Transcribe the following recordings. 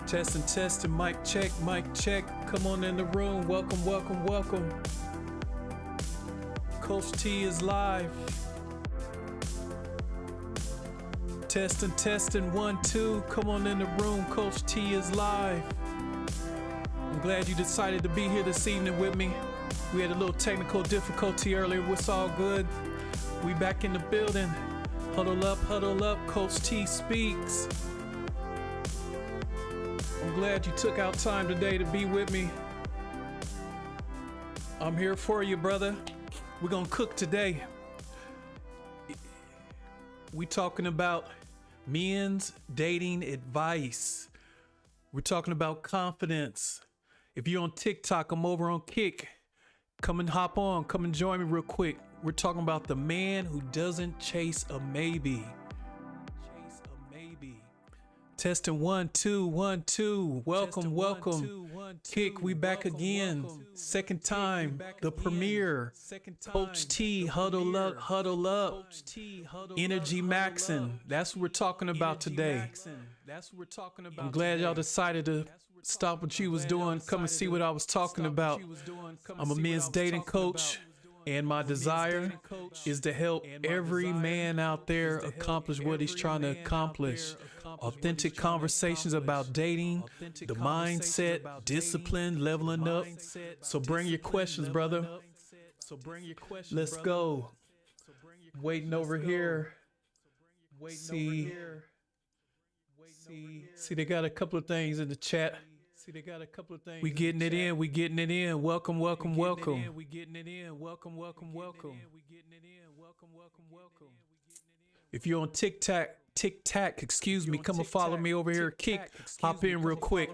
Testing, mic check. Come on in the room. Welcome. Coach T is live. Testing, 1, 2. Come on in the room. Coach T is live. I'm glad you decided to be here this evening with me. We had a little technical difficulty earlier. It's all good. We back in the building. Huddle up. Coach T speaks. I'm glad you took out time today to be with me. I'm here for you, brother. We're gonna cook today. We talking about men's dating advice. We're talking about confidence. If you're on TikTok, I'm over on Kick. Come and hop on. Come and join me real quick. We're talking about the man who doesn't chase a maybe. Testing 1, 2. Welcome. Kick, we back again. Second time, the premiere. Coach T, huddle up. Energy maxing. That's what we're talking about today. I'm glad y'all decided to stop what you was doing. Come and see what I was talking about. I'm a men's dating coach. And my desire is to help every man out there accomplish what he's trying to accomplish. Authentic conversations about dating, the mindset, discipline, leveling up. So bring your questions, brother. Let's go. Waiting over here. See, they got a couple of things in the chat. We getting it in. Welcome. If you're on TikTok, come and follow me over here. Kick, hop in real quick.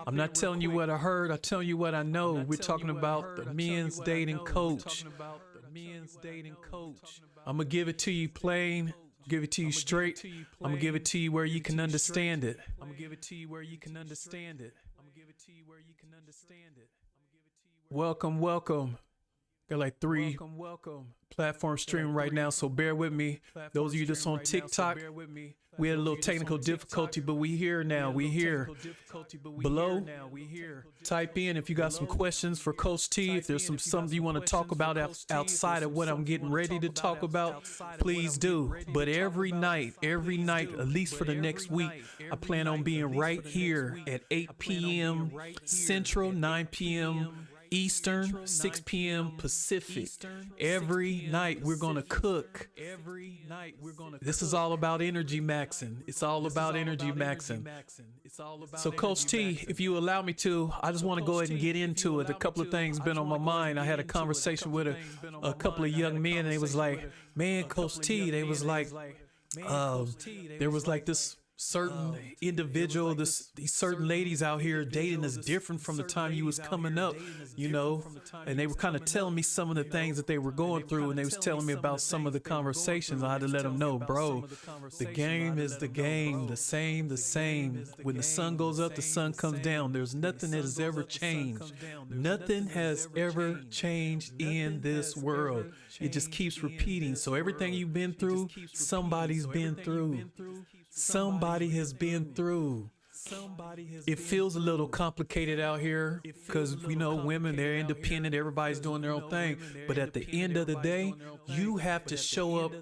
I'm not telling you what I heard. I'm telling you what I know. We're talking about the men's dating coach. I'm gonna give it to you plain. Give it to you straight. I'm gonna give it to you where you can understand it. Welcome. Got like 3 platforms streaming right now, so bear with me. Those of you that's on TikTok, we had a little technical difficulty, but we here now. We here. Below, type in if you got some questions for Coach T. If there's something you want to talk about outside of what I'm getting ready to talk about, please do. But every night, at least for the next week, I plan on being right here at 8 p.m. Central, 9 p.m. Eastern, 6 p.m. Pacific. Every night we're going to cook. This is all about energy maxing. It's all about energy maxing. So Coach T, if you allow me to, I just want to go ahead and get into it. A couple of things been on my mind. I had a conversation with a couple of young men, and they was like, man, Coach T, they was like, there was like this certain individual, these certain ladies out here dating is different from the time you was coming up, and they were kind of telling me some of the things that they were going through, and they was telling me about some of the conversations. I had to let them know, bro, the game is the game, the same. When the sun goes up, the sun comes down. There's nothing that has ever changed. Nothing has ever changed in this world. It just keeps repeating. So everything you've been through, somebody's been through. Somebody has been through. It feels a little complicated out here because, women, they're independent. Everybody's doing their own thing. But at the end of the day, you have to show up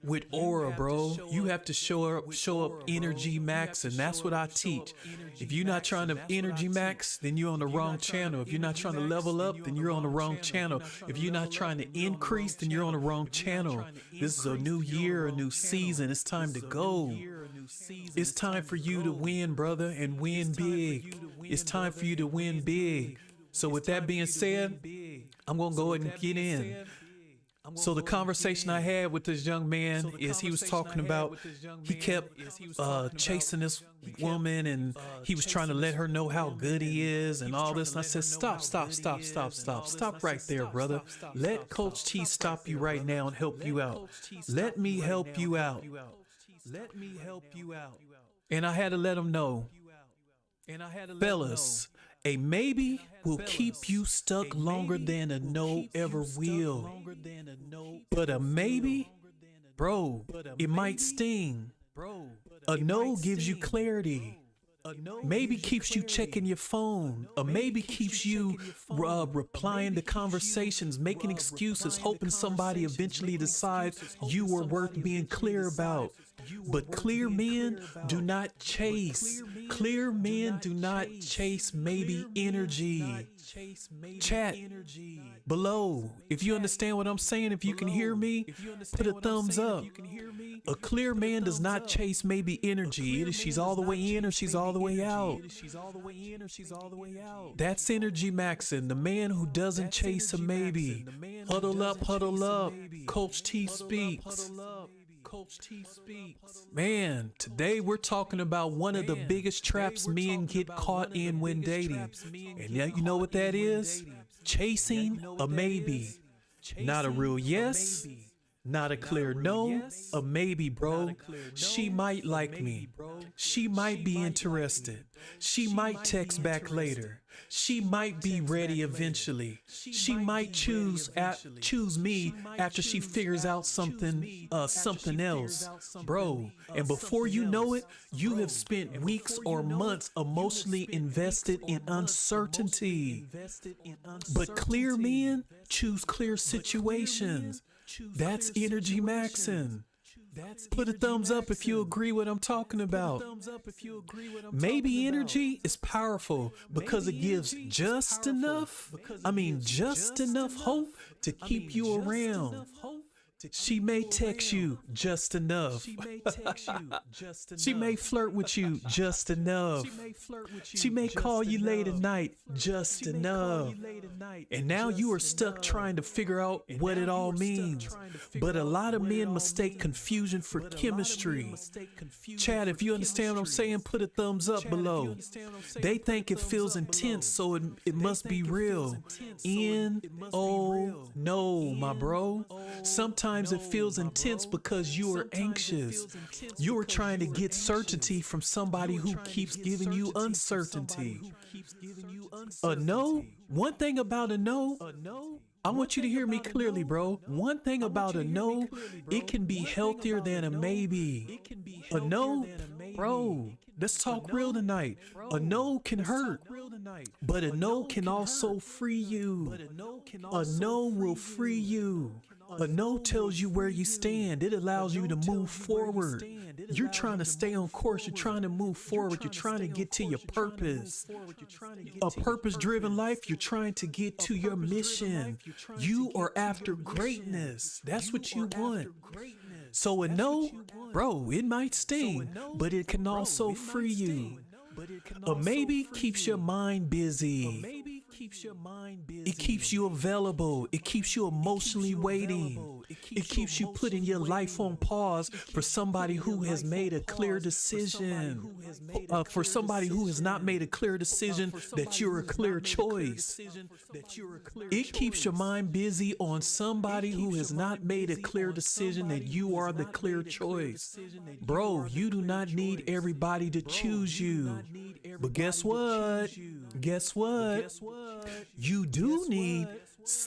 with aura, bro. You have to show up energy max. And that's what I teach. If you're not trying to energy max, then you're on the wrong channel. If you're not trying to level up, then you're on the wrong channel. If you're not trying to increase, then you're on the wrong channel. This is a new year, a new season. It's time to go. It's time for you to win, brother, and win big. It's time for you to win big. So with that being said, I'm going to go ahead and get in. So the conversation I had with this young man is he was talking about, he kept chasing this woman, and he was trying to let her know how good he is and all this. And I said, stop right there, brother. Let Coach T stop you right now and help you out. Let me help you out. And I had to let him know, fellas, a maybe will keep you stuck longer than a no ever will. But a maybe, bro, it might sting. A no gives you clarity. maybe keeps you checking your phone, or maybe keeps you replying to conversations, making excuses, hoping somebody eventually decides you are worth being clear about. But clear men do not chase. Clear men do not chase maybe energy. Chat below if you understand what I'm saying. If you can hear me, put a thumbs up. A clear man does not chase maybe energy. Either she's all the way in or she's all the way out. That's energy maxing. The man who doesn't chase a maybe. Huddle up, huddle up. Coach T speaks. Man, today we're talking about one of the biggest traps men get caught in when dating. And yeah, you know what that is? Chasing a maybe. Not a real yes, not a clear no, a maybe, bro. She might like me. She might be interested. She might text back later. She might be ready eventually. She might choose me after she figures out something else, bro. And before you know it, you have spent weeks or months emotionally invested in uncertainty. But clear men choose clear situations. That's energy maxing. Put a thumbs up if you agree what I'm talking about. Maybe energy is powerful because it gives just enough hope to keep you around. She may text you just enough. She may flirt with you just enough. She may call you late at night just enough. And now you are stuck trying to figure out what it all means. But a lot of men mistake confusion for chemistry. Chad, if you understand what I'm saying, put a thumbs up below. They think it feels intense, so it must be real. No, my bro. Sometimes it feels intense because you are anxious. You are trying to get certainty from somebody who keeps giving you uncertainty. A no? One thing about a no, I want you to hear me clearly, bro. One thing about a no, it can be healthier than a maybe. A no, bro, let's talk real tonight. A no can hurt, but a no can also free you. A no will free you. A no tells you where you stand. It allows you to move forward. You're trying to stay on course. You're trying to move forward. You're trying to get to your purpose. A purpose-driven life, you're trying to get to your mission. You are after greatness. That's what you want. So a no, bro, it might sting, but it can also free you. A maybe keeps your mind busy. It keeps you available. It keeps you emotionally waiting. It keeps you putting your life on pause for somebody who has made a clear decision. For somebody who has not made a clear decision that you're a clear choice. It keeps your mind busy on somebody who has not made a clear decision that you are the clear choice. Bro, you do not need everybody to choose you. But guess what? Guess what? You do need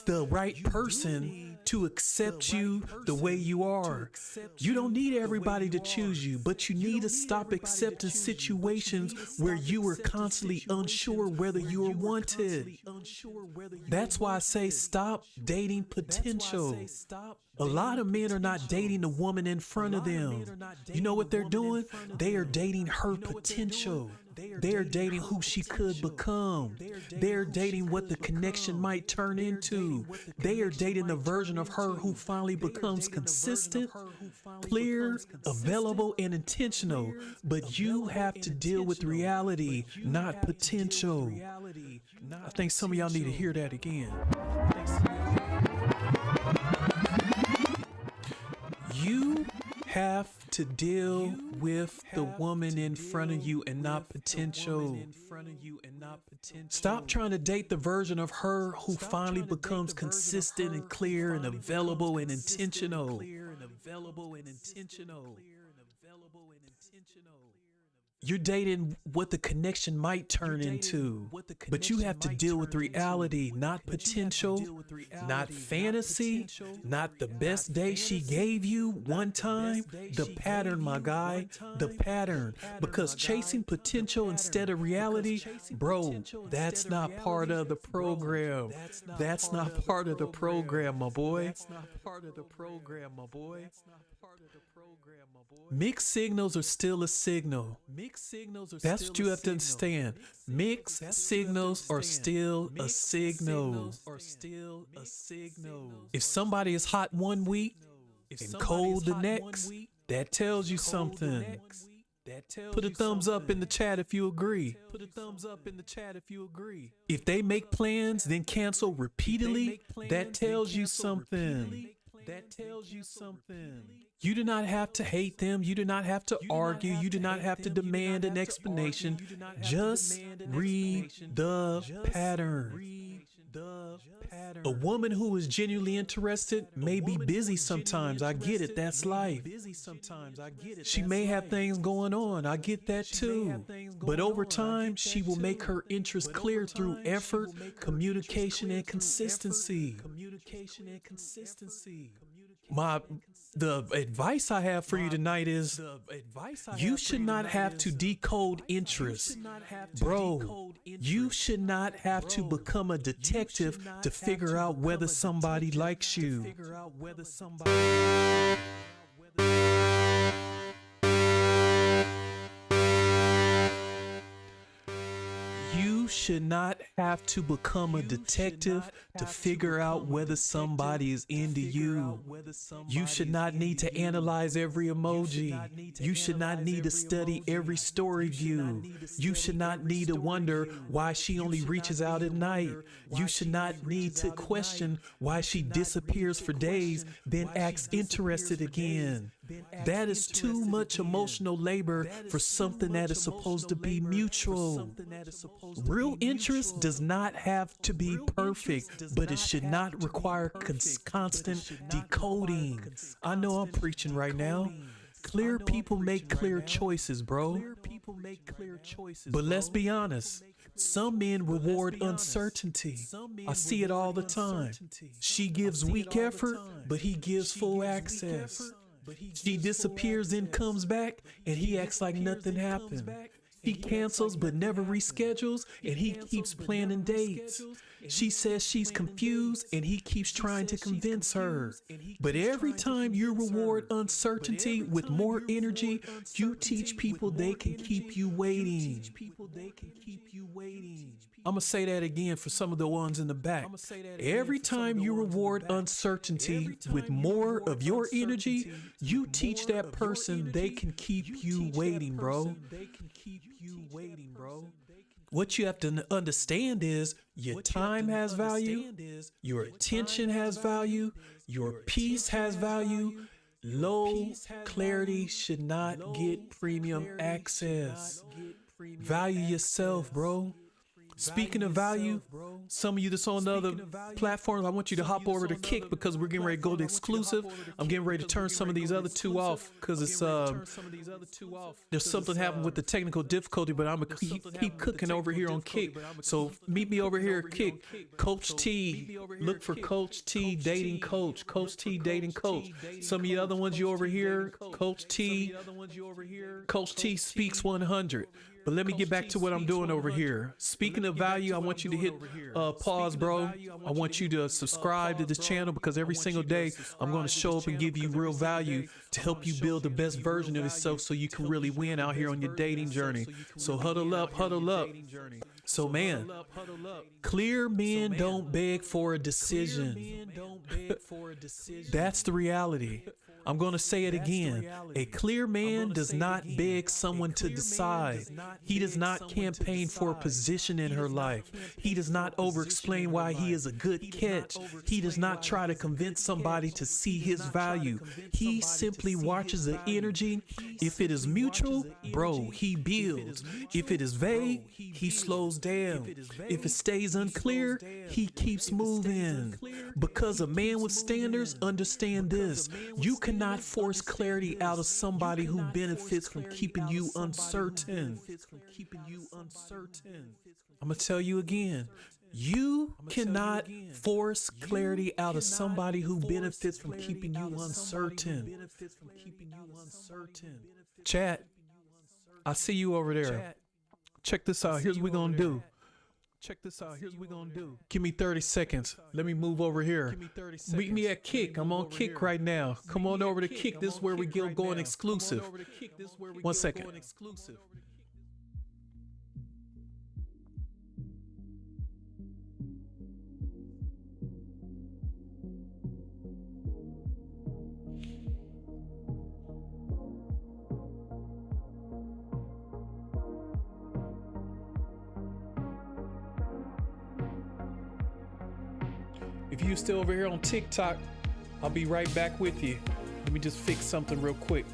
the right person to accept you the way you are. You don't need everybody to choose you, but you need to stop accepting situations where you are constantly unsure whether you are wanted. That's why I say stop dating potential. A lot of men are not dating the woman in front of them. You know what they're doing? They are dating her potential. They are dating who she could become. They are dating what the connection might turn into. They are dating the version of her who finally becomes consistent, clear, available, and intentional. But you have to deal with reality, not potential. I think some of y'all need to hear that again. You have to deal with the woman in front of you and not potential. Stop trying to date the version of her who finally becomes consistent and clear and available and intentional. You're dating what the connection might turn into, but you have to deal with reality, not potential, not fantasy, not the best day she gave you one time. The pattern, my guy, the pattern. Because chasing potential instead of reality, bro, that's not part of the program. That's not part of the program, my boy. That's not part of the program, my boy. Mixed signals are still a signal. That's what you have to understand. Mixed signals are still a signal. If somebody is hot one week and cold the next, that tells you something. Put a thumbs up in the chat if you agree. If they make plans, then cancel repeatedly, that tells you something. You do not have to hate them. You do not have to argue. You do not have to demand an explanation. Just read the pattern. A woman who is genuinely interested may be busy sometimes. I get it. That's life. She may have things going on. I get that too. But over time, she will make her interest clear through effort, communication, and consistency. The advice I have for you tonight is you should not have to decode interest. Bro, you should not have to become a detective to figure out whether somebody likes you. You should not have to become a detective to figure out whether somebody is into you. You should not need to analyze every emoji. You should not need to study every story view. You should not need to wonder why she only reaches out at night. You should not need to question why she disappears for days, then acts interested again. That is too much emotional labor for something that is supposed to be mutual. Real interest does not have to be perfect, but it should not require constant decoding. I know I'm preaching right now. Clear people make clear choices, bro. But let's be honest. Some men reward uncertainty. I see it all the time. She gives weak effort, but he gives full access. She disappears, then comes back, and he acts like nothing happened. He cancels but never reschedules, and he keeps planning dates. She says she's confused, and he keeps trying to convince her. But every time you reward uncertainty with more energy, you teach people they can keep you waiting. I'm going to say that again for some of the ones in the back. Every time you reward uncertainty with more of your energy, you teach that person they can keep you waiting, bro. What you have to understand is your time has value, your attention has value, your peace has value. Low clarity should not get premium access. Value yourself, bro. Speaking of value, some of you that's on the other platforms, I want you to hop over to Kick because we're getting ready to go to exclusive. I'm getting ready to turn some of these other two off because it's there's something happened with the technical difficulty, but I'm gonna keep cooking over here on Kick. So meet me over here at Kick. Coach T, look for Coach T Dating Coach. Coach T Dating Coach. Some of the other ones you over here, Coach T. Coach T Speaks 100. But let me get back to what I'm doing over here. Speaking of value, I want you to hit pause, bro. I want you to subscribe to this channel because every single day I'm going to show up and give you real value to help you build the best version of yourself so you can really win out here on your dating journey. So huddle up, huddle up. So man, clear men don't beg for a decision. That's the reality. I'm going to say it again. A clear man does not beg someone to decide. He does not campaign for a position in her life. He does not over-explain why he is a good catch. He does not try to convince somebody to see his value. He simply watches the energy. If it is mutual, bro, he builds. If it is vague, he slows down. If it stays unclear, he keeps moving. Because a man with standards, understand this. You can cannot force clarity out of somebody who benefits from keeping you uncertain. I'm going to tell you again. You cannot force clarity out of somebody who benefits from keeping you uncertain. Chat, I see you over there. Check this out. Here's what we're going to do. Give me 30 seconds. Let me move over here. Meet me at Kick. I'm on Kick right now. Come on over to Kick. This is where we get going exclusive. 1 second. If you still over here on TikTok, I'll be right back with you. Let me just fix something real quick.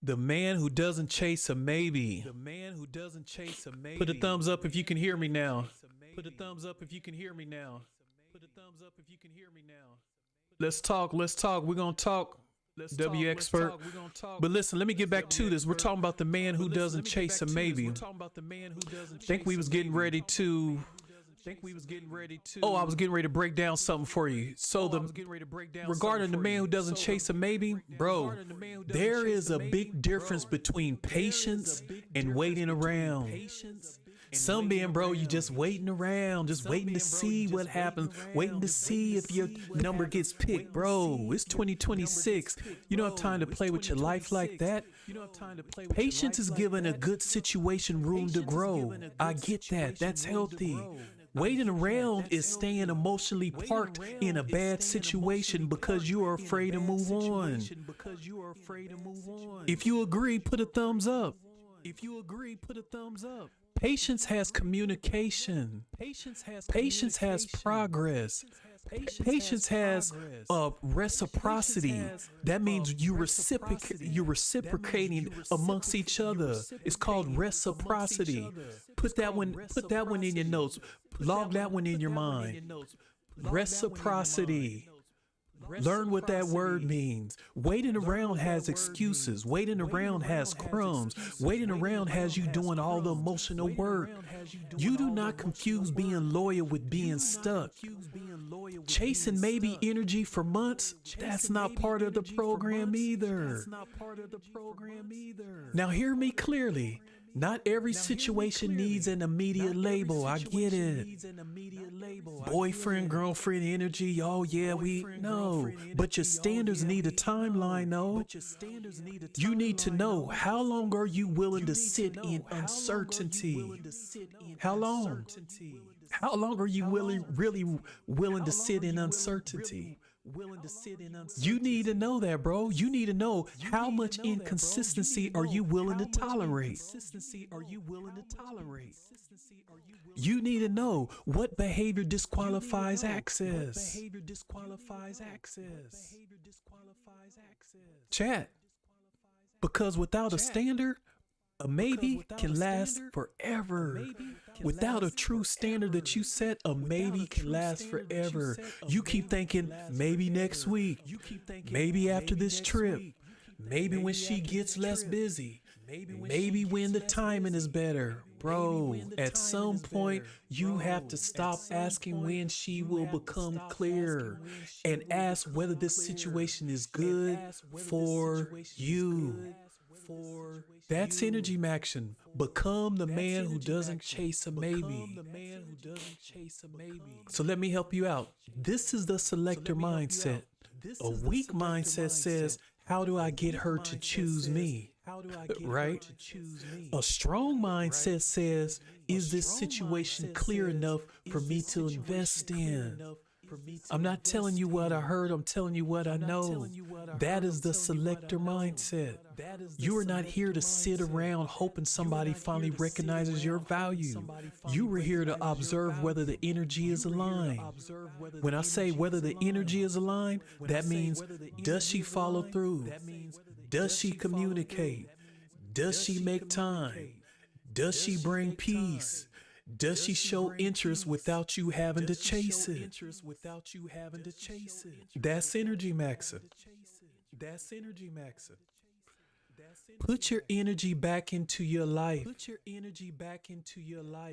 The man who doesn't chase a maybe. Put a thumbs up if you can hear me now. Let's talk. We're going to talk. W expert. But listen, let me get back to this. We're talking about the man who doesn't chase a maybe. I think we was getting ready to. Oh, I was getting ready to break down something for you. So regarding the man who doesn't chase a maybe, bro, there is a big difference between patience and waiting around. Some men, bro, you just waiting around, just waiting to see what happens, waiting to see if your number gets picked, bro. It's 2026. You don't have time to play with your life like that. Patience is giving a good situation room to grow. I get that. That's healthy. Waiting around is staying emotionally parked in a bad situation because you are afraid to move on. If you agree, put a thumbs up. Patience has communication. Patience has progress. Patience has reciprocity. That means you're reciprocating amongst each other. It's called reciprocity. Put that one in your notes. Log that one in your mind. Reciprocity. Learn what that word means. Waiting around has excuses. Waiting around has crumbs. Waiting around has you doing all the emotional work. You do not confuse being loyal with being stuck. Chasing maybe energy for months, that's not part of the program either. Now hear me clearly. Not every situation needs an immediate label. I get it. Boyfriend, girlfriend energy. Oh, yeah, we know. But your standards need a timeline, though. You need to know, how long are you willing to sit in uncertainty? How long? How long are you really willing to sit in uncertainty? You need to know that, bro. You need to know how much inconsistency are you willing to tolerate. You need to know what behavior disqualifies access. Chat. Because without a standard, a maybe can last forever. Without a true standard that you set, a maybe can last forever. You keep thinking, maybe next week, maybe after this trip, maybe when she gets less busy, maybe when the timing is better. Bro, at some point, you have to stop asking when she will become clear and ask whether this situation is good for you. That's energy maxing. Become the man who doesn't chase a maybe. So let me help you out. This is the selector mindset. A weak mindset says, how do I get her to choose me? Right? A strong mindset says, is this situation clear enough for me to invest in? I'm not telling you what I heard, I'm telling you what I know. That is the selector mindset. You are not here to sit around hoping somebody finally recognizes your value. You were here to observe whether the energy is aligned. When I say whether the energy is aligned, that means, does she follow through? Does she communicate? Does she make time? Does she bring peace? Does she show interest without you having to chase it? That's energy maxing. Put your energy back into your life.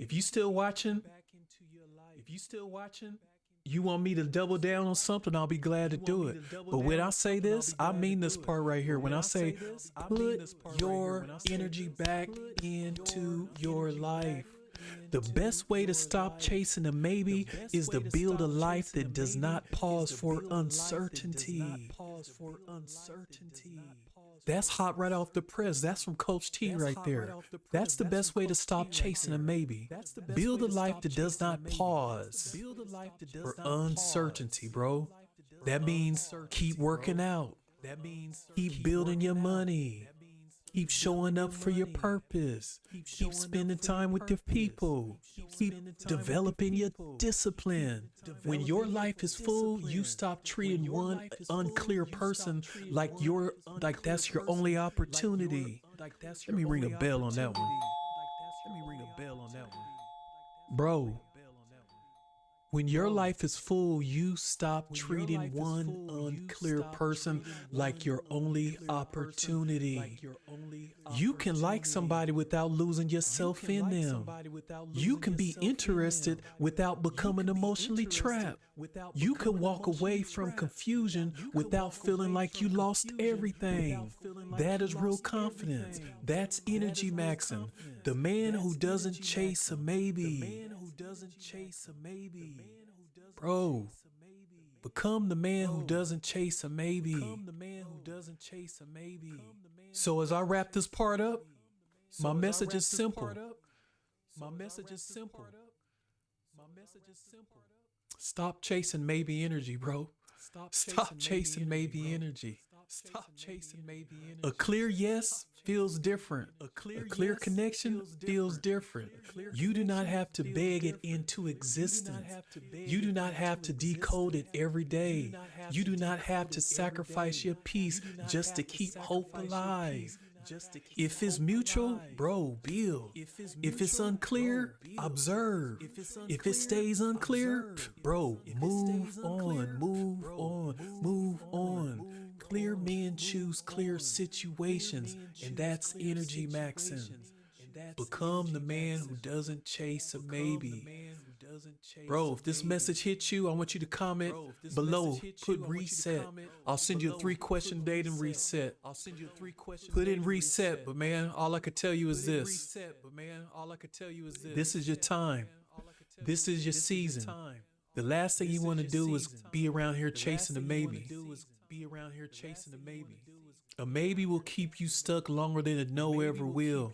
If you still watching, you want me to double down on something, I'll be glad to do it. But when I say this, I mean this part right here. When I say put your energy back into your life. The best way to stop chasing a maybe is to build a life that does not pause for uncertainty. That's hot right off the press. That's from Coach T right there. That's the best way to stop chasing a maybe. Build a life that does not pause for uncertainty, bro. That means keep working out. Keep building your money. Keep showing up for your purpose. Keep spending time with your people. Keep developing your discipline. When your life is full, you stop treating one unclear person like that's your only opportunity. Let me ring a bell on that one. Bro, when your life is full, you stop treating one unclear person like your only opportunity. You can like somebody without losing yourself in them. You can be interested without becoming emotionally trapped. You can walk away from confusion without feeling like you lost everything. That is real confidence. That's energy maxing. The man who doesn't chase a maybe. Bro, become the man who doesn't chase a maybe. So as I wrap this part up, my message is simple. Stop chasing maybe energy, bro. Stop chasing maybe energy. A clear yes feels different. A clear connection feels different. You do not have to beg it into existence. You do not have to decode it every day. You do not have to sacrifice your peace just to keep hope alive. If it's mutual, bro, build. If it's unclear, observe. If it stays unclear, bro, move on. Clear men choose clear situations, and that's energy maxing. Become the man who doesn't chase a maybe. Bro, if this message hits you, I want you to comment below. Put reset. I'll send you a 3-question dating reset. Put in reset, but man, all I could tell you is this. This is your time. This is your season. The last thing you want to do is be around here chasing a maybe. A maybe will keep you stuck longer than a no ever will.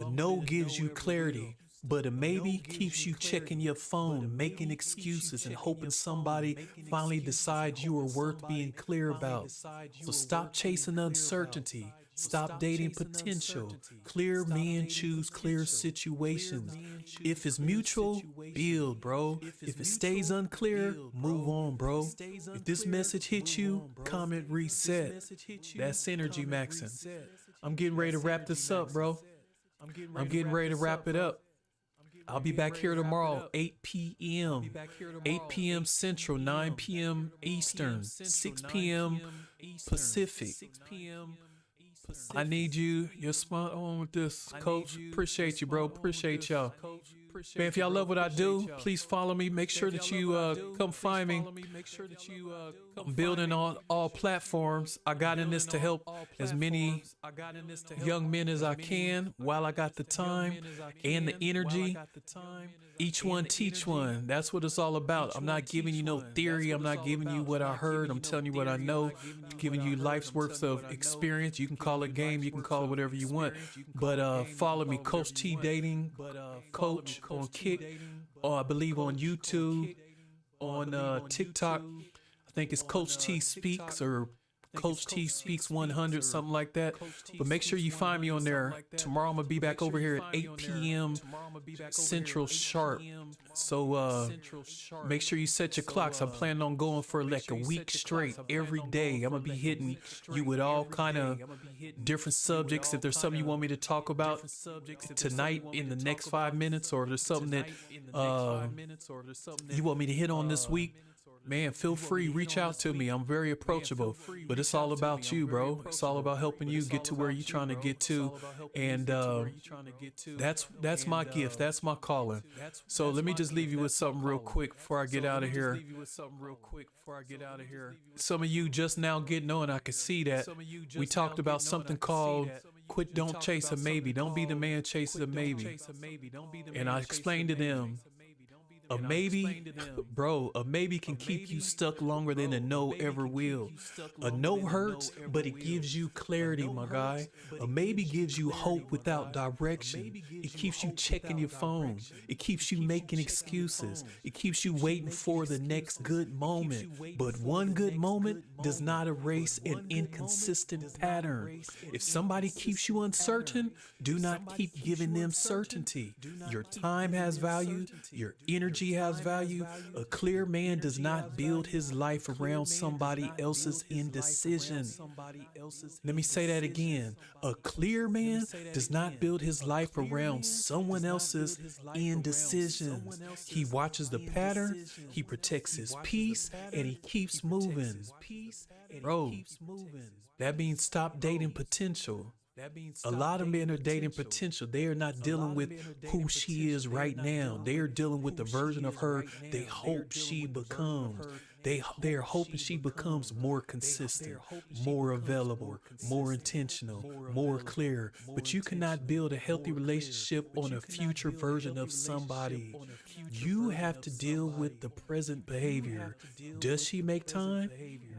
A no gives you clarity, but a maybe keeps you checking your phone, making excuses, and hoping somebody finally decides you are worth being clear about. So stop chasing uncertainty. Stop dating potential. Clear men choose clear situations. If it's mutual, build, bro. If it stays unclear, move on, bro. If this message hits you, comment reset. That's energy maxing. I'm getting ready to wrap this up, bro. I'm getting ready to wrap it up. I'll be back here tomorrow, 8 p.m. 8 p.m. Central, 9 p.m. Eastern, 6 p.m. Pacific. I need you. You're spot on with this, Coach. Appreciate you, bro. Appreciate y'all. Man, if y'all love what I do, please follow me. Make sure that you come find me. I'm building on all platforms. I got in this to help as many young men as I can while I got the time and the energy. Each one teach one. That's what it's all about. I'm not giving you no theory. I'm not giving you what I heard. I'm telling you what I know. I'm giving you life's worth of experience. You can call it game. You can call it whatever you want. But follow me, Coach T Dating Coach on Kick. I believe on YouTube, on TikTok. I think it's Coach T Speaks or Coach T Speaks 100, something like that. But make sure you find me on there. Tomorrow I'm going to be back over here at 8 p.m. Central sharp. So make sure you set your clocks. I'm planning on going for like a week straight every day. I'm going to be hitting you with all kind of different subjects. If there's something you want me to talk about tonight in the next 5 minutes, or there's something that you want me to hit on this week, man, feel free, reach out to me. I'm very approachable, but it's all about you, bro. It's all about helping you get to where you're trying to get to, and that's my gift. That's my calling. So let me just leave you with something real quick before I get out of here. Some of you just now getting on, I can see that. We talked about something called quit, don't chase a maybe. Don't be the man chasing a maybe. And I explained to them, a maybe, bro, a maybe can keep you stuck longer than a no ever will. A no hurts, but it gives you clarity, my guy. A maybe gives you hope without direction. It keeps you checking your phone. It keeps you making excuses. It keeps you waiting for the next good moment. But one good moment does not erase an inconsistent pattern. If somebody keeps you uncertain, do not keep giving them certainty. Your time has value. Your energy has value. A clear man does not build his life around somebody else's indecision. Let me say that again. A clear man does not build his life around someone else's indecision. He watches the pattern, he protects his peace, and he keeps moving. Bro, that means stop dating potential. A lot of men are dating potential. They are not dealing with who she is right now. They are dealing with the version of her they hope she becomes. They are hoping she becomes more consistent, more available, more intentional, more clear. But you cannot build a healthy relationship on a future version of somebody. You have to deal with the present behavior. Does she make time?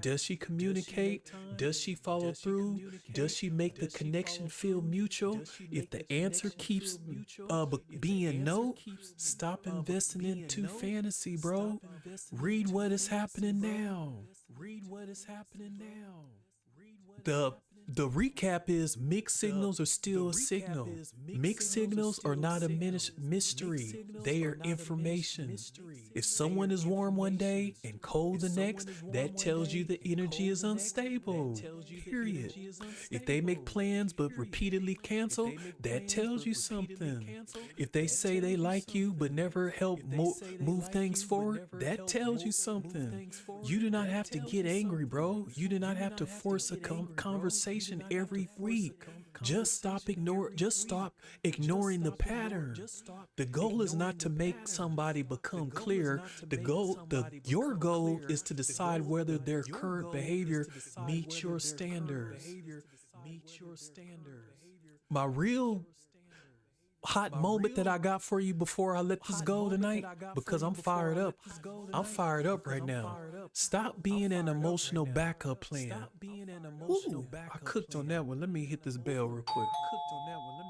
Does she communicate? Does she follow through? Does she make the connection feel mutual? If the answer keeps being no, stop investing into fantasy, bro. Read what is happening now. The recap is mixed signals are still a signal. Mixed signals are not a mystery. They are information. If someone is warm one day and cold the next, that tells you the energy is unstable. Period. If they make plans but repeatedly cancel, that tells you something. If they say they like you but never help move things forward, that tells you something. You do not have to get angry, bro. You do not have to force a conversation every week. Just stop ignoring the pattern. The goal is not to make somebody become clear. Your goal is to decide whether their current behavior meets your standards. My real hot moment that I got for you before I let this go tonight, because I'm fired up. I'm fired up right now. Stop being an emotional backup plan. Ooh, I cooked on that one. Let me hit this bell real quick.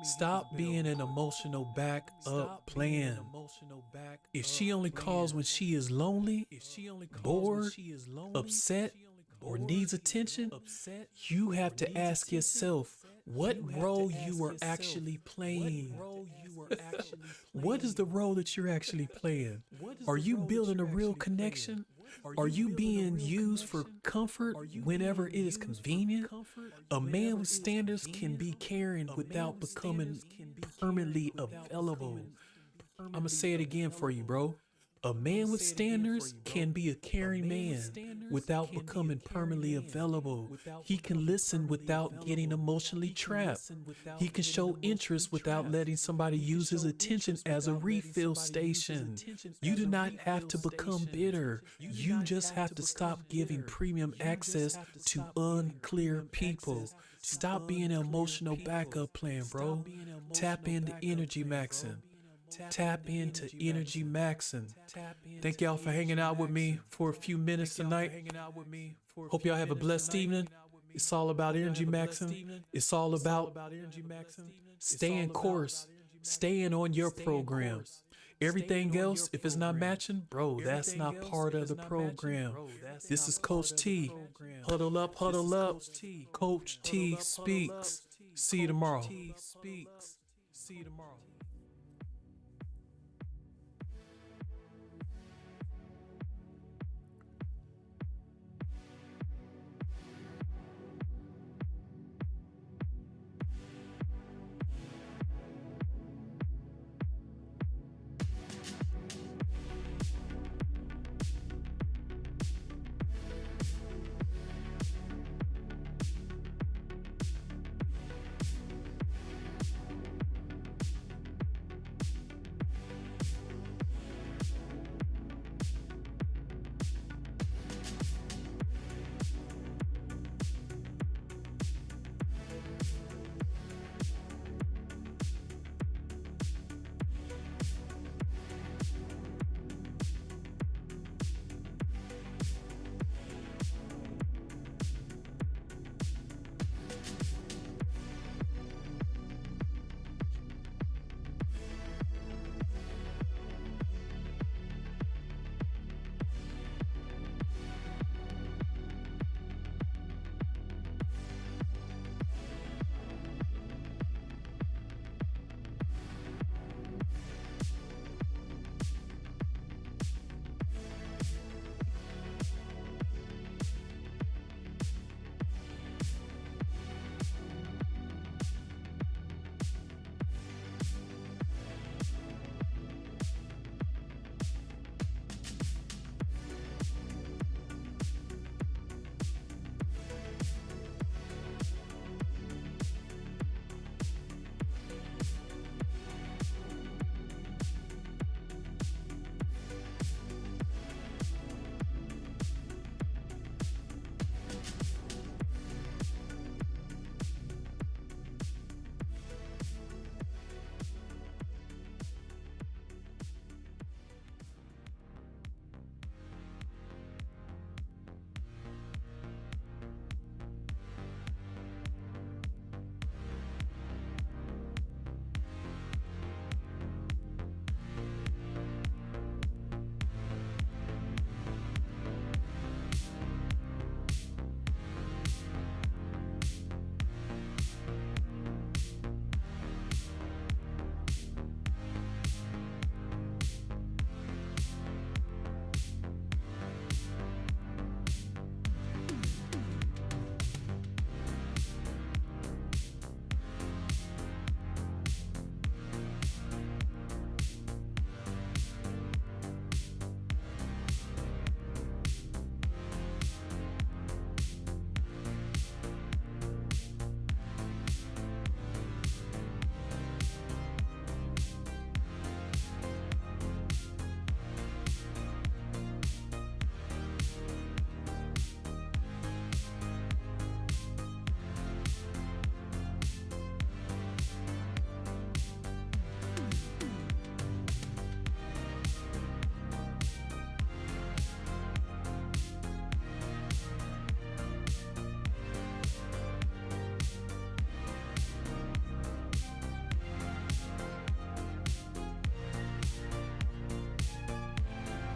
Stop being an emotional backup plan. If she only calls when she is lonely, bored, upset, or needs attention, you have to ask yourself what role you are actually playing. What is the role that you're actually playing? Are you building a real connection? Are you being used for comfort whenever it is convenient? A man with standards can be caring without becoming permanently available. I'm going to say it again for you, bro. A man with standards can be a caring man without becoming permanently available. He can listen without getting emotionally trapped. He can show interest without letting somebody use his attention as a refill station. You do not have to become bitter. You just have to stop giving premium access to unclear people. Stop being an emotional backup plan, bro. Tap into energy maxing. Tap into energy maxing. Thank y'all for hanging out with me for a few minutes tonight. Hope y'all have a blessed evening. It's all about energy maxing. It's all about staying course, staying on your program. Everything else, if it's not matching, bro, that's not part of the program. This is Coach T. Huddle up, huddle up. Coach T speaks. See you tomorrow. See you tomorrow.